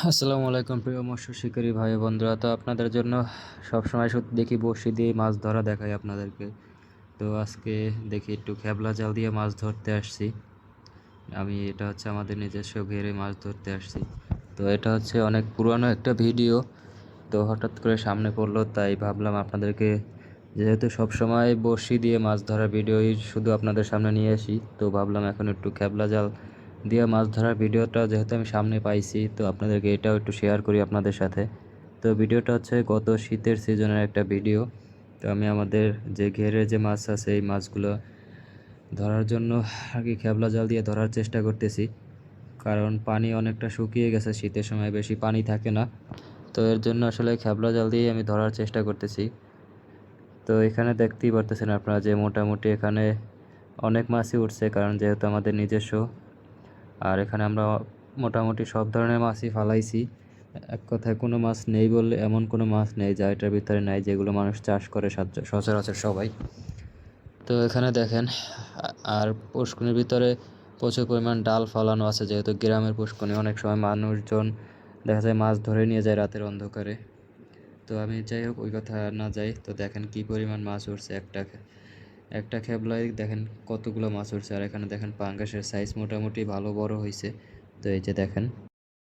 আসসালামু আলাইকুম প্রিয় মৎস্য শিকারী ভাই ও বন্ধুরা। তো আপনাদের জন্য সবসময় সত্যি দেখি বড়শি দিয়ে মাছ ধরা দেখাই আপনাদেরকে। তো আজকে দেখি একটু খেপলা জাল দিয়ে মাছ ধরতে আসছি। এটা হচ্ছে আমাদের নিজস্ব ঘেরে মাছ ধরতে আসছি। তো এটা হচ্ছে অনেক পুরানো একটা ভিডিও, তো হঠাৎ করে সামনে পড়লো তাই ভাবলাম আপনাদেরকে, যেহেতু সবসময় বড়শি দিয়ে মাছ ধরার ভিডিওই শুধু আপনাদের সামনে নিয়ে আসি, তো ভাবলাম এখন একটু খেপলা জাল দিয়ে মাছ ধরার ভিডিওটা যেহেতু আমি সামনে পাইছি, তো আপনাদেরকে এটাও একটু শেয়ার করি আপনাদের সাথে। তো ভিডিওটা হচ্ছে গত শীতের সিজনের একটা ভিডিও। তো আমি আমাদের যে ঘেরে যে মাছ আছে এই মাছগুলো ধরার জন্য আর কি খেপলা জাল দিয়ে ধরার চেষ্টা করতেছি, কারণ পানি অনেকটা শুকিয়ে গেছে, শীতের সময় বেশি পানি থাকে না। তো এর জন্য আসলে খেপলা জাল দিয়ে আমি ধরার চেষ্টা করতেছি। তো এখানে দেখতেই পারতেছেন আপনারা যে মোটামুটি এখানে অনেক মাছই উঠছে, কারণ যেহেতু আমাদের নিজস্ব। আর এখানে আমরা মোটামুটি সব ধরনের মাছই ফালাইছি। এক কথায় কোনো মাছ নেই বললে এমন কোনো মাছ নেই যা এটার ভিতরে নাই, যেগুলো মানুষ চাষ করে সচরাচর সবাই। তো এখানে দেখেন, আর পুষ্করিণীর ভিতরে প্রচুর পরিমাণ ডাল ফালানো আছে, যেহেতু গ্রামের পুষ্করিণী অনেক সময় মানুষজন দেখা যায় মাছ ধরে নিয়ে যায় রাতের অন্ধকারে। তো আমি যাই হোক ওই কথা না যাই, তো দেখেন কি পরিমাণ মাছ উঠছে একটা একটা খেপলায়, দেখেন কতগুলো মাছ উঠছে। আর এখানে দেখেন পাঙ্গাসের সাইজ মোটামুটি ভালো বড় হয়েছে। তো এই যে দেখেন।